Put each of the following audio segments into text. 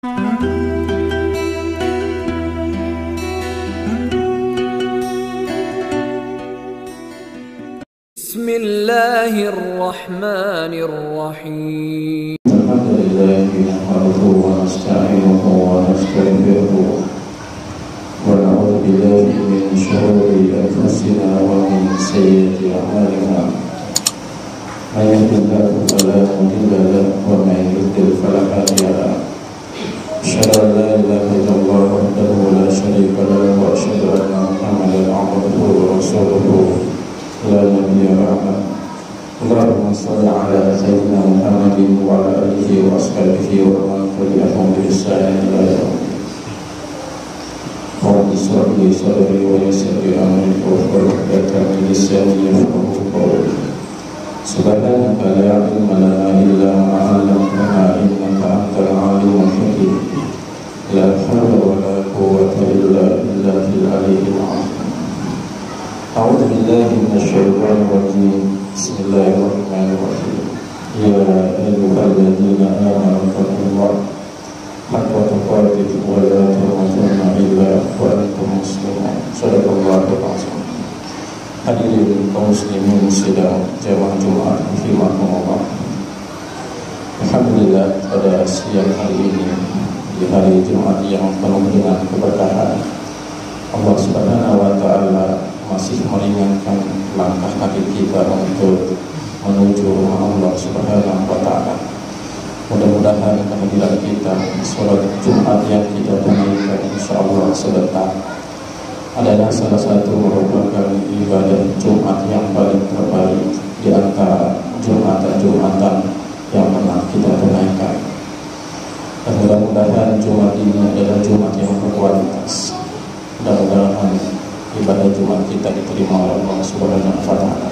Bismillahirrahmanirrahim. Alhamdulillah nahmaduhu wa nasta'inuhu wa nastaghfiruh wa na'udzu billahi min shururi anfusina wa min sayyiati a'malina. May yahdihillahu fala mudilla lahu wa may yudlil fala hadiya lahu. Asyhadu an la ilaha illallah wahdahu la syarika lahu wa asyhadu anna Muhammadan 'abduhu wa rasuluhu la nabiyya ba'dahu. Allahumma shalli ala sayyidina Muhammadin wa ala alihi wa ashabihi wa man tabi'ahum bi ihsan ila yaumil qiyamah. Rabbi shrah li sadri wa yassir li amri wahlul 'uqdatam min lisani yafqahu qawli. Subhanaka la ilma lana illa ma 'allamtana innaka antal 'alimul hakim. La hawla wa la quwwata illa billahil 'aliyyil 'azim. A'udzu billahi minasyaitonir rajim. Bismillahirrahmanirrahim. Ya ayyuhalladzina amanu taqullaha haqqa tuqatih wa la tamutunna illa wa antum muslimun. Shadaqallahul azim. Hadirin kaum muslimin sidang jamaah Jumat rahimakumullah. Alhamdulillah, pada siang hari ini, di hari Jumat yang penuh dengan keberkahan, Allah Subhanahu wa taala masih meringankan langkah kaki kita untuk menuju rumah Allah Subhanahu wa taala. Mudah-mudahan kehadiran kita sholat Jumat yang kita tunaikan insyaallah sebentar adalah salah satu merupakan ibadah Jumat yang paling terbaik di antara Jumatan yang pernah kita tunaikan. Dan mudah-mudahan Jumat ini adalah Jumat yang berkualitas. Mudah-mudahan ibadah Jumat kita diterima oleh Allah Subhanahu wa taala.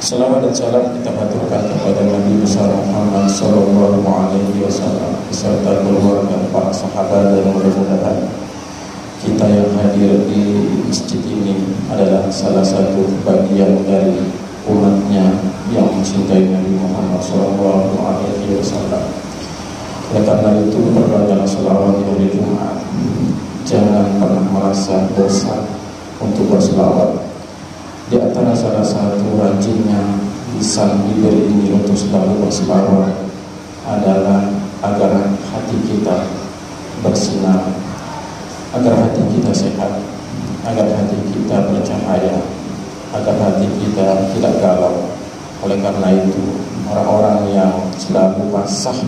Salawat dan salam kita haturkan kepada Nabi besar Muhammad sallallahu alaihi wasallam beserta keluarga dan para sahabat, dan mudah-mudahan kita yang hadir di masjid ini adalah salah satu bagian dari umatnya yang mencintai Nabi Muhammad sallallahu alaihi wasallam. Oleh karena itu, perbanyaklah salawat di hari Jumat. Jangan pernah merasa bosan untuk berselawat. Di antara salah satu rajinnya lisan bibir ini untuk selalu berselawat adalah agar hati kita bersinar, agar hati kita sehat, agar hati kita bercahaya, agar hati kita tidak galau. Oleh karena itu, orang-orang yang selalu basah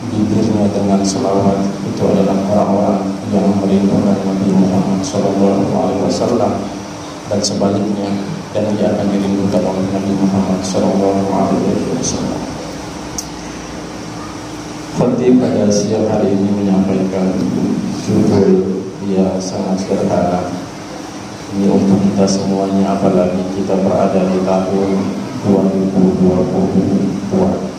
bibirnya dengan selawat itu adalah orang-orang yang merindukan Nabi Muhammad SAW, dan sebaliknya, dan dia akan dirindukan oleh Nabi Muhammad SAW. Khatib pada siang hari ini menyampaikan judul yang sangat sederhana. Ini untuk kita semuanya, apalagi kita berada di tahun 2022.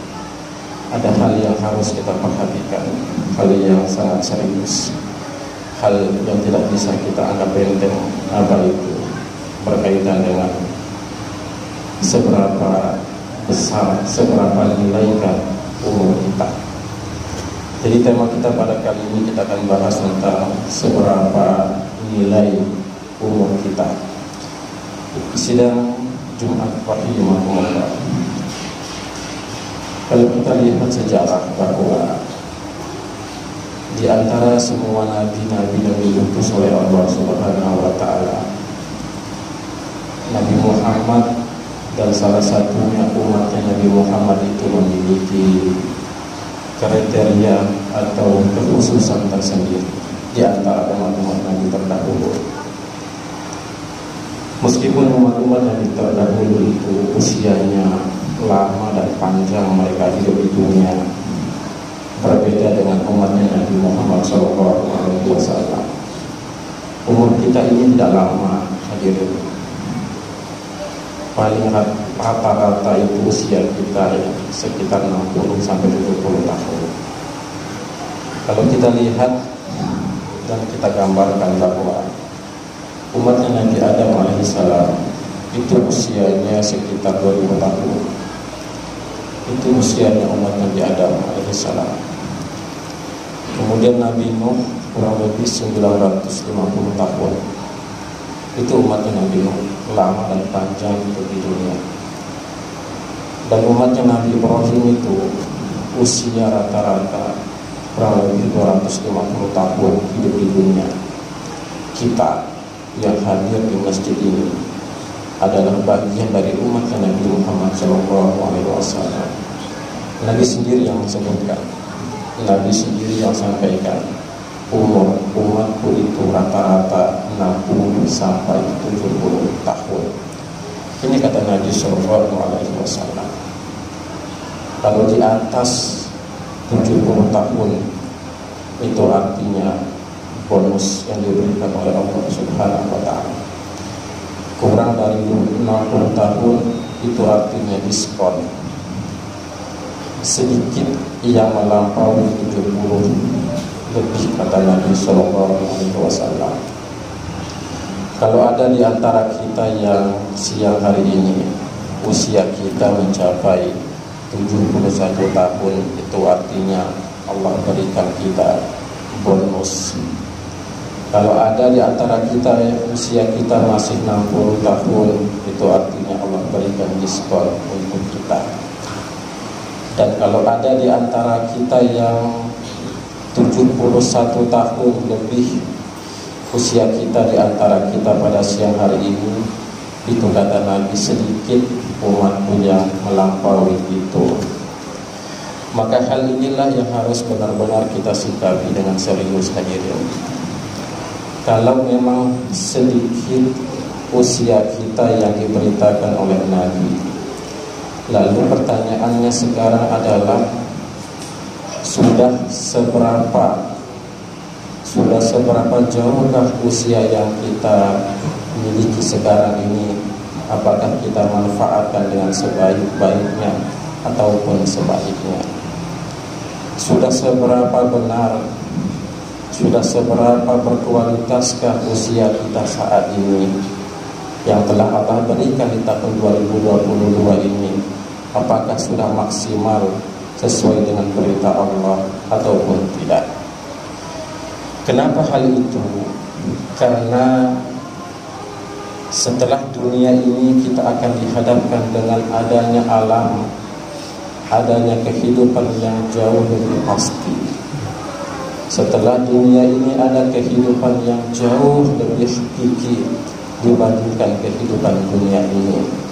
Ada hal yang harus kita perhatikan, hal yang sangat serius, hal yang tidak bisa kita anggap enteng. Apa itu? Berkaitan dengan seberapa besar, seberapa nilaikan umur kita. Jadi tema kita pada kali ini, kita akan bahas tentang seberapa nilai umur kita. Sidang Jumat rahimahumullah. Kalau kita lihat sejarah bahwa di antara semua nabi-nabi yang diutus oleh Allah Subhanahu wa taala, Nabi Muhammad dan salah satunya umatnya Nabi Muhammad itu memiliki kriteria atau kekhususan tersendiri di antara umat-umat Nabi terdahulu. Meskipun umat-umat Nabi terdahulu itu usianya lama dan panjang, mereka hidup di dunia, berbeda dengan umatnya Nabi Muhammad SAW. Umur kita ini tidak lama, hadirin. Paling rata-rata itu usia kita sekitar 60 sampai 70 tahun. Kalau kita lihat dan kita gambarkan bahwa umatnya Nabi Adam alaihissalam itu usianya sekitar 2000 tahun. Itu usianya umat Nabi Adam alaihissalam. Kemudian Nabi Nuh kurang lebih 950 tahun. Itu umatnya Nabi Nuh, lama dan panjang untuk di dunia. Dan umatnya Nabi Ibrahim itu usia rata-rata kurang lebih 250 tahun hidup di dunia. Kita yang hadir di masjid ini adalah bagian dari umat Nabi Muhammad SAW. Nabi sendiri yang menyebutkan, Nabi sendiri yang sampaikan, umur umatku itu rata-rata 60 sampai 70 tahun. Ini kata Nabi SAW. Kalau di atas 70 tahun, itu artinya bonus yang diberikan oleh Allah Subhanahu wa Ta'ala. Kurang dari 60 tahun, itu artinya diskon. Sedikit yang melampaui 70 lebih, kata Nabi SAW. Kalau ada di antara kita yang siang hari ini usia kita mencapai 71 tahun, itu artinya Allah berikan kita bonus. Kalau ada di antara kita usia kita masih 60 tahun, itu artinya Allah berikan diskon untuk kita. Dan kalau ada di antara kita yang 71 tahun lebih, usia kita di antara kita pada siang hari ini, itu kata Nabi sedikit umatku yang melampaui itu. Maka hal inilah yang harus benar-benar kita sikapi dengan serius, hadirin. Kalau memang sedikit usia kita yang diberitakan oleh Nabi, lalu pertanyaannya sekarang adalah sudah seberapa jauhkah usia yang kita miliki sekarang ini? Apakah kita manfaatkan dengan sebaik-baiknya ataupun sebaiknya? Sudah seberapa benar, sudah seberapa berkualitaskah usia kita saat ini yang telah Allah berikan di tahun 2022 ini? Apakah sudah maksimal sesuai dengan perintah Allah ataupun tidak? Kenapa hal itu? Karena setelah dunia ini kita akan dihadapkan dengan adanya alam, adanya kehidupan yang jauh lebih pasti. Setelah dunia ini ada kehidupan yang jauh lebih hakiki dibandingkan kehidupan dunia ini.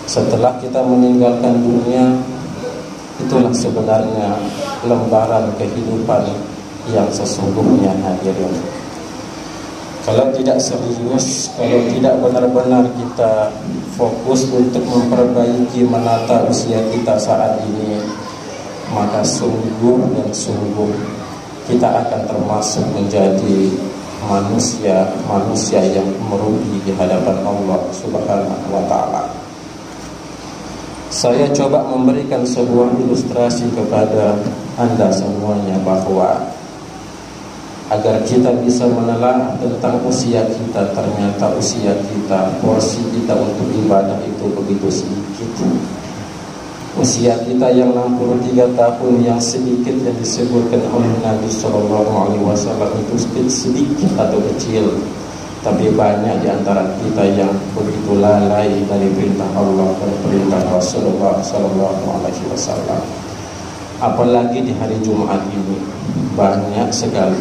Setelah kita meninggalkan dunia, itulah sebenarnya lembaran kehidupan yang sesungguhnya, hadirin. Kalau tidak serius, kalau tidak benar-benar kita fokus untuk memperbaiki menata usia kita saat ini, maka sungguh dan sungguh kita akan termasuk menjadi manusia yang merugi di hadapan Allah Subhanahu wa Ta'ala. Saya coba memberikan sebuah ilustrasi kepada Anda semuanya, bahwa agar kita bisa menelaah tentang usia kita, ternyata usia kita, porsi kita untuk ibadah itu begitu sedikit. Usia kita yang 63 tahun yang sedikit yang disebutkan oleh Nabi SAW itu sedikit atau kecil, tapi banyak di antara kita yang begitu lalai dari perintah Allah dan perintah Rasulullah SAW. Apalagi di hari Jumat ini, banyak sekali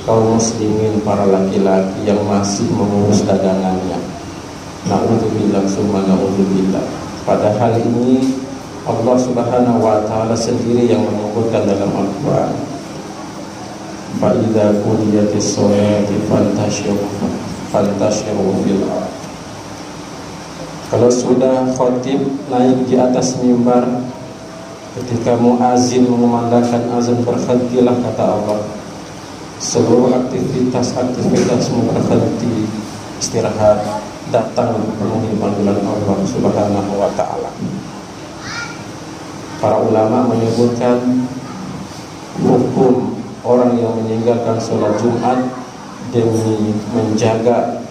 kaum muslimin, para laki-laki yang masih mengurus dagangannya. Na'udzubillah summa na'udzubillah. Padahal ini Allah Subhanahu wa Ta'ala sendiri yang menyebutkan dalam Al-Quran, fa idza qudiyatis sholati fantashiru fil ardh. Kalau sudah khatib naik di atas mimbar, ketika muazin mengumandangkan azan, berhentilah, kata Allah. Seluruh aktivitasmu berhenti, istirahat, datang memenuhi panggilan Allah Subhanahu wa Ta'ala. Para ulama menyebutkan hukum orang yang meninggalkan sholat Jumat demi menjaga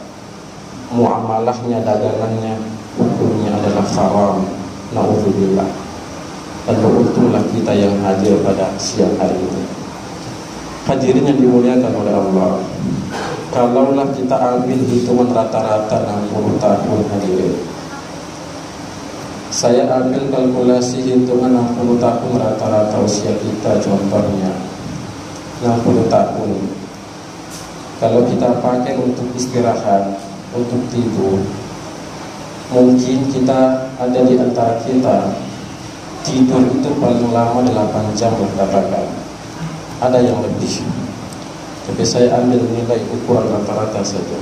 muamalahnya, dagangannya, hukumnya adalah haram. Na'udzubillah. Dan beruntunglah kita yang hadir pada siang hari ini. Hadirin yang dimuliakan oleh Allah, kalaulah kita ambil hitungan rata-rata 60 tahun hadirin, saya ambil kalkulasi hitungan 60 tahun rata-rata usia kita, contohnya 60 tahun. Kalau kita pakai untuk istirahat, untuk tidur, mungkin kita ada di antara kita tidur itu paling lama 8 jam katakan. Ada yang lebih, tapi saya ambil nilai ukuran rata-rata saja.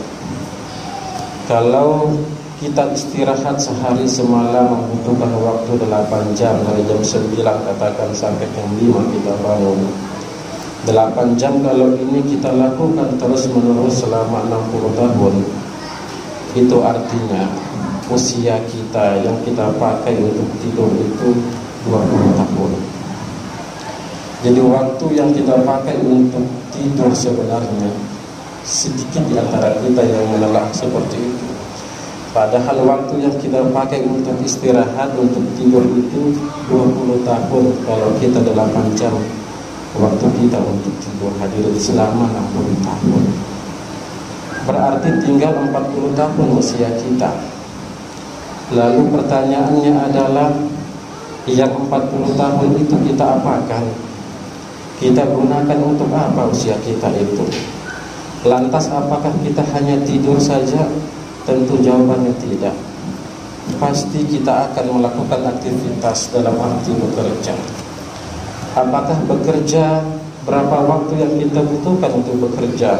Kalau kita istirahat sehari semalam membutuhkan waktu 8 jam, dari jam 9 katakan sampai jam 5 kita bangun. 8 jam kalau ini kita lakukan terus menerus selama 60 tahun, itu artinya usia kita yang kita pakai untuk tidur itu 20 tahun. Jadi waktu yang kita pakai untuk tidur sebenarnya sedikit di antara kita yang menolak seperti itu. Padahal waktu yang kita pakai untuk istirahat, untuk tidur itu 20 tahun. Kalau kita 8 jam waktu kita untuk tidur hadirin selama 60 tahun, berarti tinggal 40 tahun usia kita. Lalu pertanyaannya adalah, yang 40 tahun itu kita apakan? Kita gunakan untuk apa usia kita itu? Lantas apakah kita hanya tidur saja? Tentu jawabannya tidak. Pasti kita akan melakukan aktivitas dalam arti bekerja. Apakah bekerja, berapa waktu yang kita butuhkan untuk bekerja?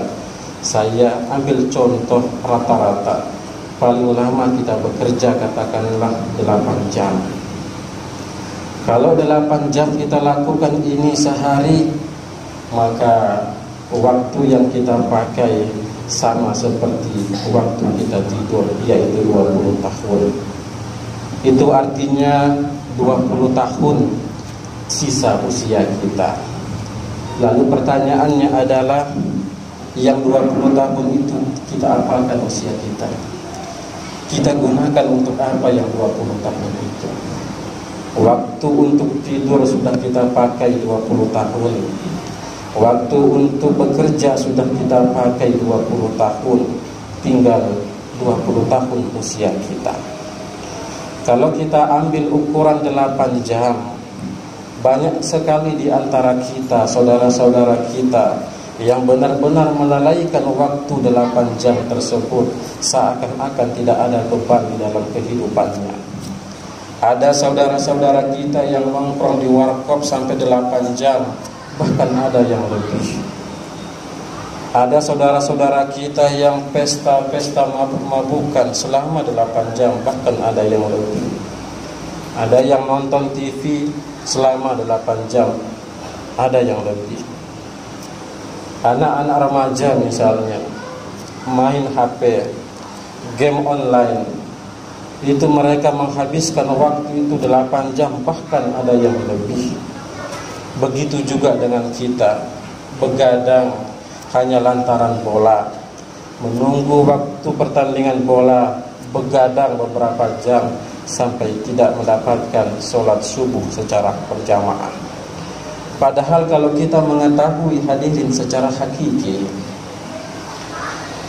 Saya ambil contoh rata-rata. Paling lama kita bekerja katakanlah 8 jam. Kalau 8 jam kita lakukan ini sehari, maka waktu yang kita pakai sama seperti waktu kita tidur, yaitu 20 tahun. Itu artinya 20 tahun sisa usia kita. Lalu pertanyaannya adalah, yang 20 tahun itu kita apakan usia kita? Kita gunakan untuk apa yang 20 tahun itu? Waktu untuk tidur sudah kita pakai 20 tahun. Waktu untuk bekerja sudah kita pakai 20 tahun. Tinggal 20 tahun usia kita. Kalau kita ambil ukuran 8 jam, banyak sekali di antara kita, saudara-saudara kita, yang benar-benar melalaikan waktu 8 jam tersebut, seakan-akan tidak ada beban di dalam kehidupannya. Ada saudara-saudara kita yang nongkrong di warkop sampai 8 jam, bahkan ada yang lebih. Ada saudara-saudara kita yang pesta-pesta mabuk-mabukan selama 8 jam, bahkan ada yang lebih. Ada yang nonton TV selama 8 jam, ada yang lebih. Anak-anak remaja misalnya main HP, game online, itu mereka menghabiskan waktu itu 8 jam, bahkan ada yang lebih. Begitu juga dengan kita, begadang hanya lantaran bola, menunggu waktu pertandingan bola, begadang beberapa jam sampai tidak mendapatkan sholat subuh secara berjamaah. Padahal kalau kita mengetahui hadirin secara hakiki,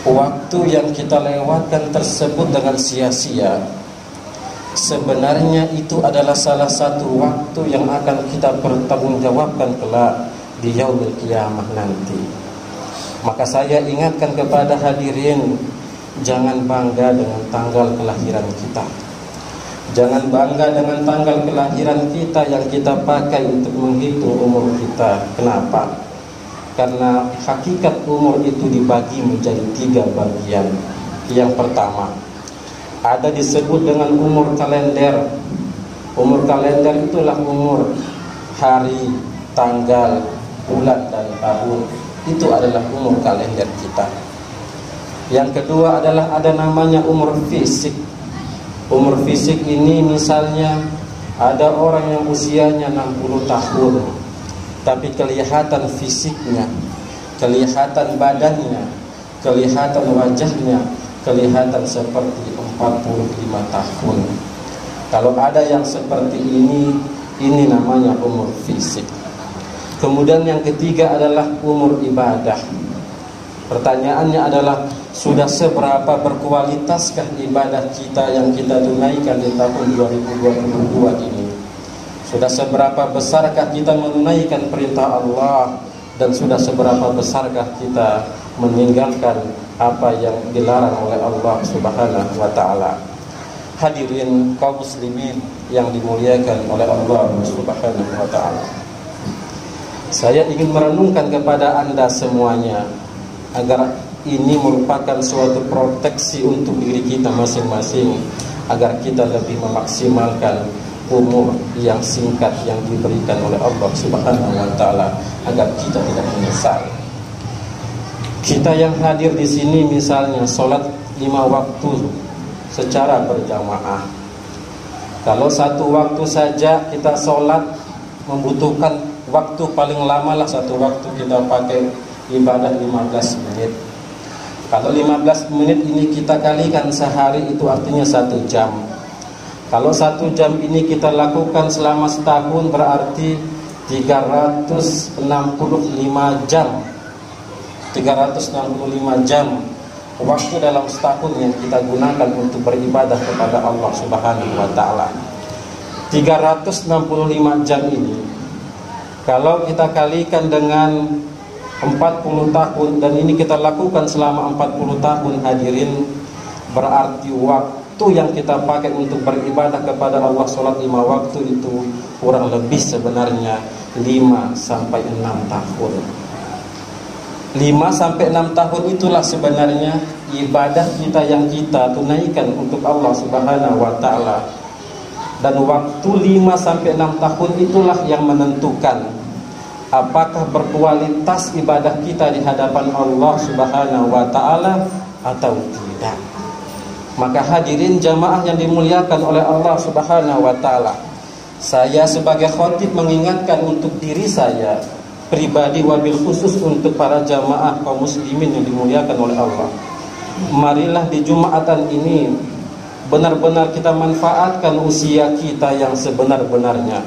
waktu yang kita lewatkan tersebut dengan sia-sia, sebenarnya itu adalah salah satu waktu yang akan kita pertanggungjawabkan kelak di yaumil qiyamah nanti. Maka saya ingatkan kepada hadirin, jangan bangga dengan tanggal kelahiran kita. Jangan bangga dengan tanggal kelahiran kita yang kita pakai untuk menghitung umur kita. Kenapa? Karena hakikat umur itu dibagi menjadi 3 bagian. Yang pertama, ada disebut dengan umur kalender. Umur kalender itulah umur hari, tanggal, bulan, dan tahun. Itu adalah umur kalender kita. Yang kedua adalah ada namanya umur fisik. Umur fisik ini misalnya ada orang yang usianya 60 tahun, tapi kelihatan fisiknya, kelihatan badannya, kelihatan wajahnya, kelihatan seperti 45 tahun. Kalau ada yang seperti ini namanya umur fisik. Kemudian yang ketiga adalah umur ibadah. Pertanyaannya adalah, sudah seberapa berkualitaskah ibadah kita yang kita tunaikan di tahun 2022 ini? Sudah seberapa besarkah kita menunaikan perintah Allah, dan sudah seberapa besarkah kita meninggalkan apa yang dilarang oleh Allah Subhanahu wa taala? Hadirin kaum muslimin yang dimuliakan oleh Allah Subhanahu wa taala. Saya ingin merenungkan kepada Anda semuanya agar ini merupakan suatu proteksi untuk diri kita masing-masing, agar kita lebih memaksimalkan umur yang singkat yang diberikan oleh Allah Subhanahu wa taala, agar kita tidak menyesal. Kita yang hadir di sini misalnya sholat 5 waktu secara berjamaah. Kalau satu waktu saja kita sholat membutuhkan waktu paling lama lah, satu waktu kita pakai ibadah 15 menit. Kalau 15 menit ini kita kalikan sehari, itu artinya 1 jam. Kalau 1 jam ini kita lakukan selama setahun, berarti 365 jam. 365 jam waktu dalam setahun yang kita gunakan untuk beribadah kepada Allah Subhanahu wa taala. 365 jam ini kalau kita kalikan dengan 40 tahun, dan ini kita lakukan selama 40 tahun, hadirin, berarti waktu yang kita pakai untuk beribadah kepada Allah, sholat 5 waktu itu kurang lebih sebenarnya 5-6 tahun. 5-6 tahun itulah sebenarnya ibadah kita yang kita tunaikan untuk Allah Subhanahu wa taala. Dan waktu 5-6 tahun itulah yang menentukan apakah berkualitas ibadah kita di hadapan Allah Subhanahu wa taala atau tidak. Maka hadirin jamaah yang dimuliakan oleh Allah Subhanahu wa taala, saya sebagai khatib mengingatkan untuk diri saya pribadi, wabil khusus untuk para jamaah kaum muslimin yang dimuliakan oleh Allah. Marilah di Jumatan ini benar-benar kita manfaatkan usia kita yang sebenar-benarnya.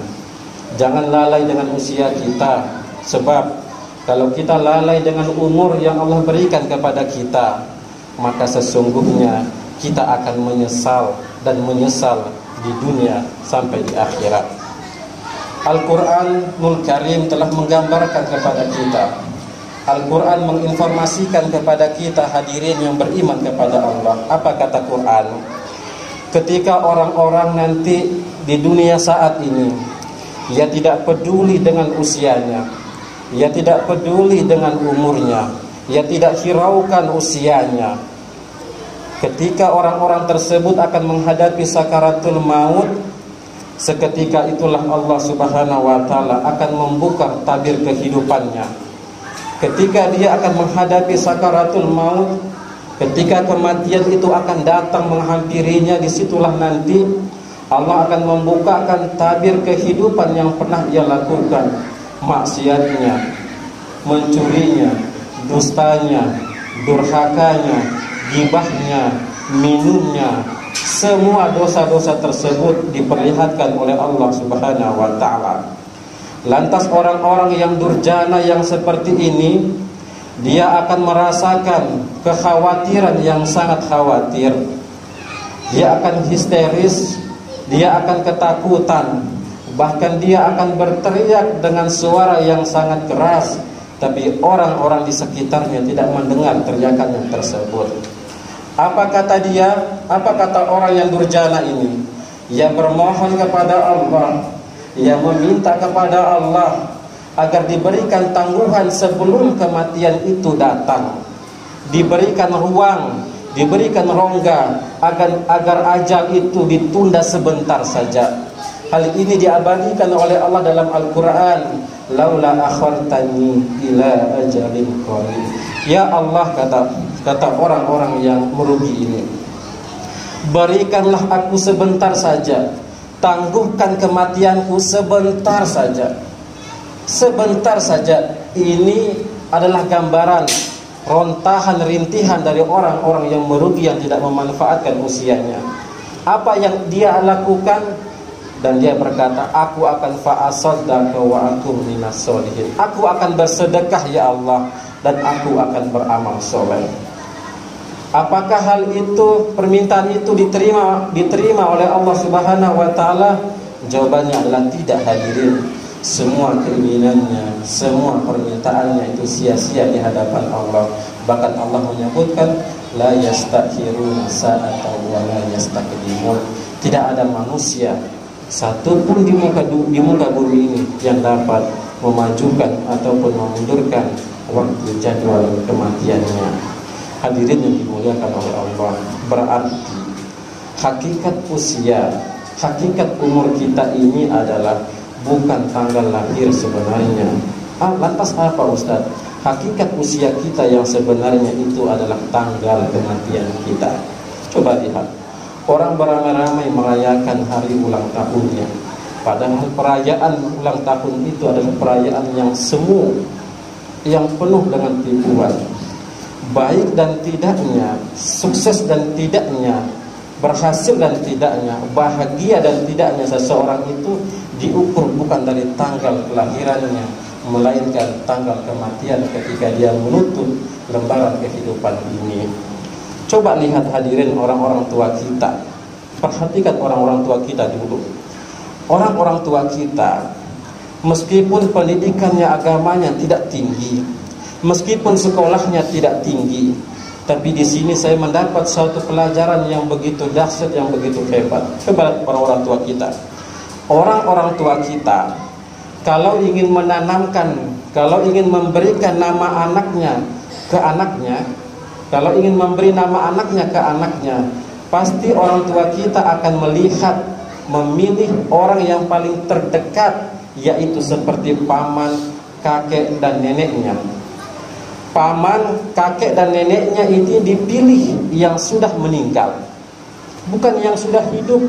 Jangan lalai dengan usia kita, sebab kalau kita lalai dengan umur yang Allah berikan kepada kita, maka sesungguhnya kita akan menyesal, dan menyesal di dunia sampai di akhirat. Al-Quranul Karim telah menggambarkan kepada kita, Al-Quran menginformasikan kepada kita, hadirin yang beriman kepada Allah. Apa kata Quran? Ketika orang-orang nanti di dunia saat ini, ia tidak peduli dengan usianya, ia tidak peduli dengan umurnya, ia tidak hiraukan usianya. Ketika orang-orang tersebut akan menghadapi sakaratul maut, seketika itulah Allah Subhanahu wa taala akan membuka tabir kehidupannya. Ketika dia akan menghadapi sakaratul maut, ketika kematian itu akan datang menghampirinya, disitulah nanti Allah akan membukakan tabir kehidupan yang pernah ia lakukan, maksiatnya, mencurinya, dustanya, durhakanya, gibahnya, minumnya. Semua dosa-dosa tersebut diperlihatkan oleh Allah Subhanahu wa taala. Lantas orang-orang yang durjana yang seperti ini, dia akan merasakan kekhawatiran yang sangat khawatir. Dia akan histeris, dia akan ketakutan, bahkan dia akan berteriak dengan suara yang sangat keras, tapi orang-orang di sekitarnya tidak mendengar teriakan yang tersebut. Apa kata dia? Apa kata orang yang durjana ini? Ia bermohon kepada Allah, ia meminta kepada Allah agar diberikan tangguhan sebelum kematian itu datang, diberikan ruang, diberikan rongga agar ajal itu ditunda sebentar saja. Hal ini diabadikan oleh Allah dalam Al-Quran. Laula akhartani ila ajalin qarib. Ya Allah, kata orang-orang yang merugi ini, berikanlah aku sebentar saja, tangguhkan kematianku sebentar saja. Sebentar saja. Ini adalah gambaran rontahan rintihan dari orang-orang yang merugi, yang tidak memanfaatkan usianya. Apa yang dia lakukan? Dan dia berkata, aku akan fa'asaddaka wa akum minas sholihin. Aku akan bersedekah ya Allah, dan aku akan beramal soleh. Apakah hal itu, permintaan itu diterima oleh Allah Subhanahu wa taala? Jawabannya adalah tidak, hadirin. Semua keinginannya, semua permintaannya itu sia-sia di hadapan Allah. Bahkan Allah menyebutkan, la yastakhiruna sa'atan wa la yastaqdimun. Tidak ada manusia satupun di muka bumi ini yang dapat memajukan ataupun memundurkan waktu jadwal kematiannya. Hadirin yang dimuliakan oleh Allah, berarti hakikat usia, hakikat umur kita ini adalah bukan tanggal lahir sebenarnya. Lantas apa Ustaz? Hakikat usia kita yang sebenarnya itu adalah tanggal kematian kita. Coba lihat, orang beramai-ramai merayakan hari ulang tahunnya, padahal perayaan ulang tahun itu adalah perayaan yang semu, yang penuh dengan tipuan. Baik dan tidaknya, sukses dan tidaknya, berhasil dan tidaknya, bahagia dan tidaknya seseorang itu diukur bukan dari tanggal kelahirannya, melainkan tanggal kematian ketika dia menutup lembaran kehidupan ini. Coba lihat hadirin orang-orang tua kita. Perhatikan orang-orang tua kita dulu. Orang-orang tua kita, meskipun pendidikannya, agamanya tidak tinggi, meskipun sekolahnya tidak tinggi, tapi di sini saya mendapat suatu pelajaran yang begitu dahsyat, yang begitu hebat. Coba para orang tua kita. Orang-orang tua kita, kalau ingin menanamkan, kalau ingin memberikan nama anaknya ke anaknya, kalau ingin memberi nama anaknya ke anaknya, pasti orang tua kita akan melihat, memilih orang yang paling terdekat, yaitu seperti paman, kakek, dan neneknya. Paman, kakek, dan neneknya ini dipilih yang sudah meninggal, bukan yang sudah hidup.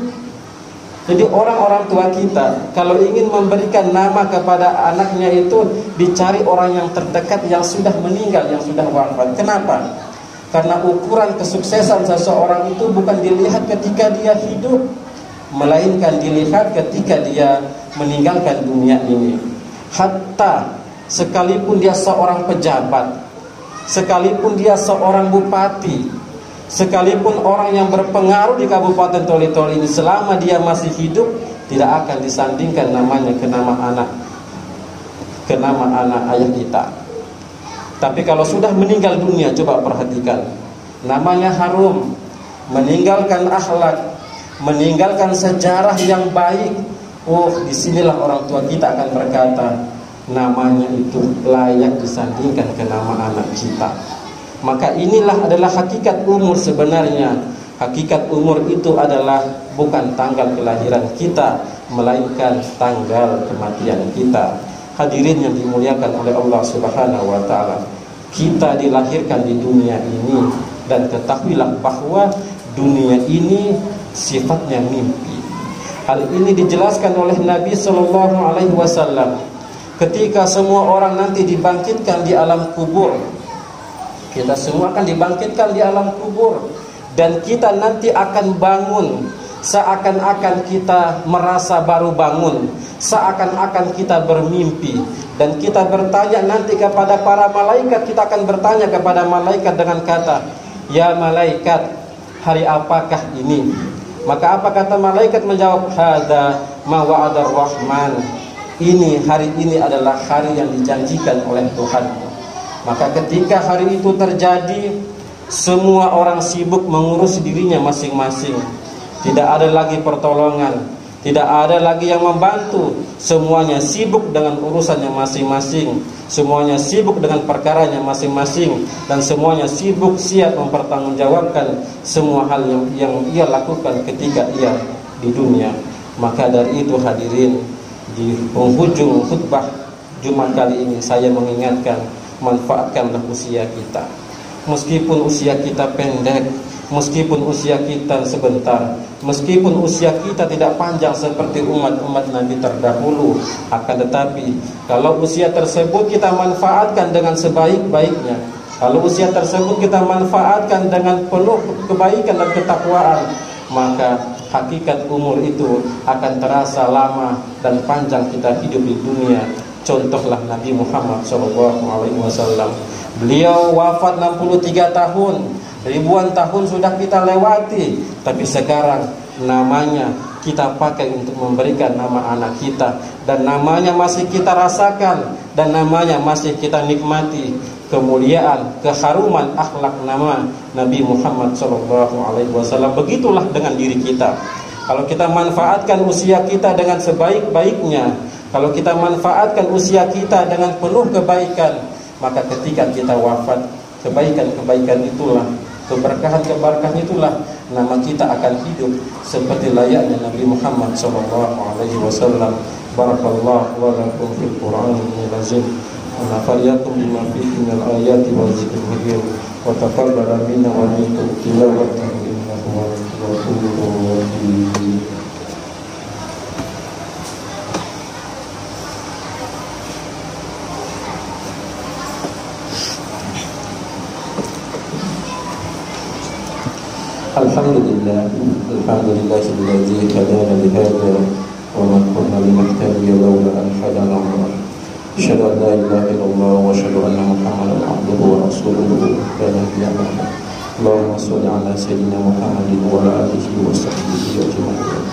Jadi orang-orang tua kita kalau ingin memberikan nama kepada anaknya itu dicari orang yang terdekat, yang sudah meninggal, yang sudah wafat. Kenapa? Karena ukuran kesuksesan seseorang itu bukan dilihat ketika dia hidup, melainkan dilihat ketika dia meninggalkan dunia ini. Hatta sekalipun dia seorang pejabat, sekalipun dia seorang bupati, sekalipun orang yang berpengaruh di Kabupaten Toli-Toli ini, selama dia masih hidup, tidak akan disandingkan namanya ke nama anak ayah kita. Tapi kalau sudah meninggal dunia, coba perhatikan, namanya harum, meninggalkan akhlak, meninggalkan sejarah yang baik. Disinilah orang tua kita akan berkata, namanya itu layak disandingkan ke nama anak kita. Maka inilah adalah hakikat umur sebenarnya. Hakikat umur itu adalah bukan tanggal kelahiran kita, melainkan tanggal kematian kita. Hadirin yang dimuliakan oleh Allah Subhanahu wa taala, kita dilahirkan di dunia ini, dan ketahuilah bahwa dunia ini sifatnya mimpi. Hal ini dijelaskan oleh Nabi sallallahu alaihi wasallam ketika semua orang nanti dibangkitkan di alam kubur. Kita semua akan dibangkitkan di alam kubur, dan kita nanti akan bangun seakan-akan kita merasa baru bangun, seakan-akan kita bermimpi. Dan kita bertanya nanti kepada para malaikat, kita akan bertanya kepada malaikat dengan kata, ya malaikat, hari apakah ini? Maka apa kata malaikat? Menjawab, hadza ma wa'adar rahman. Hari ini adalah hari yang dijanjikan oleh Tuhan. Maka ketika hari itu terjadi, semua orang sibuk mengurus dirinya masing-masing. Tidak ada lagi pertolongan, tidak ada lagi yang membantu. Semuanya sibuk dengan urusannya masing-masing, semuanya sibuk dengan perkaranya masing-masing, dan semuanya sibuk siap mempertanggungjawabkan semua hal yang ia lakukan ketika ia di dunia. Maka dari itu hadirin, di penghujung khutbah Jumat kali ini saya mengingatkan, manfaatkanlah usia kita. Meskipun usia kita pendek, meskipun usia kita sebentar, meskipun usia kita tidak panjang seperti umat-umat Nabi terdahulu, akan tetapi kalau usia tersebut kita manfaatkan dengan sebaik-baiknya, kalau usia tersebut kita manfaatkan dengan penuh kebaikan dan ketakwaan, maka hakikat umur itu akan terasa lama dan panjang kita hidup di dunia. Contohlah Nabi Muhammad SAW. Beliau wafat 63 tahun. Ribuan tahun sudah kita lewati, tapi sekarang namanya kita pakai untuk memberikan nama anak kita, dan namanya masih kita rasakan, dan namanya masih kita nikmati. Kemuliaan, keharuman akhlak nama Nabi Muhammad SAW. Begitulah dengan diri kita. Kalau kita manfaatkan usia kita dengan sebaik-baiknya, kalau kita manfaatkan usia kita dengan penuh kebaikan, maka ketika kita wafat, kebaikan-kebaikan itulah, keberkahan-keberkahan itulah, nama kita akan hidup seperti layaknya Nabi Muhammad SAW. Barakallahu wa lakum fil Qur'anil azim. Wa nafa'akum bima fihi minal ayati wa dzikril hakim. Wa taqabbal minna wa minkum tilawatan innahu ghafurur rahim. Alhamdulillah, alhamdulillahilladzi hadana li hadza wa ma kunna linahtadiya lawla an hadana Allah. Asyhadu an la ilaha illallah wa asyhadu anna Muhammadan abduhu wa rasuluhu. Allahumma shalli ala sayyidina Muhammadin wa ala alihi wa sahbihi ajma'in.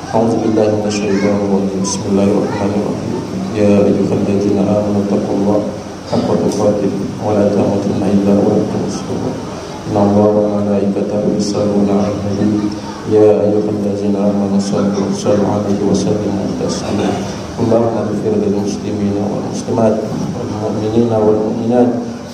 A'udzu billahi minasy syaithanir rajim. Bismillahirrahmanirrahim. Ya ayyuhalladzina amanu taqullaha haqqa tuqatih wa la tamutunna illa wa antum muslimun. Inna Allaha wa malaikatahu yusholluna 'alan nabi. Ya ayyuhallazina amanu shallu 'alaihi wa sallimu taslima. Allahumma ighfir lil muslimina wal muslimat wal mu'minina wal mu'minat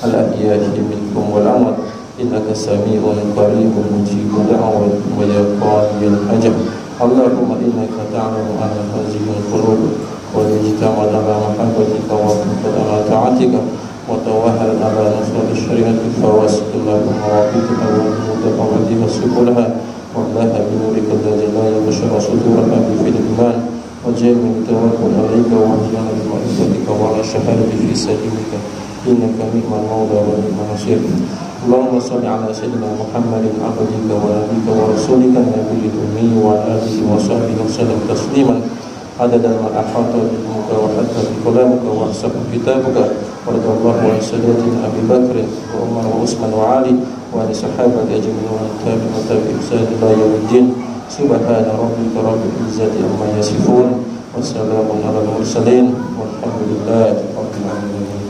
al ahya'i minkum wal amwat innaka sami'un qaribun mujibud da'wat wa ya qadiyal hajat. Allahumma innaka ta'lamu anna hadhihi al qulub wa ijtama'at ala mahabbatika wa ala ta'atika وتوهل على نصر الشريعة فواسط اللهم وعافيتها ومتقوتها سبلها واملاها بنورك الذي لا يبشر صدورها بفي الإيمان وجعلني التوكل عليك واهدنا بمعرفتك وعلى الشهادة في سبيلك إنك نعم المولى ونعم النصير. اللهم صل على سيدنا محمد عبدك ونبيك ورسولك النبي الأمي وعلى آله وصحبه وسلم تسليما عدد ما أحاط علمك وحتى بكلامك وأحسن كتابك. ورضي الله عن سادتنا أبي بكر وعمر وعثمان وعلي وعن الصحابة أجمعين وعن التابعين وتابعين بإحسان إلى يوم الدين. سبحان ربك رب العزة عما يصفون وسلام على المرسلين والحمد لله رب العالمين.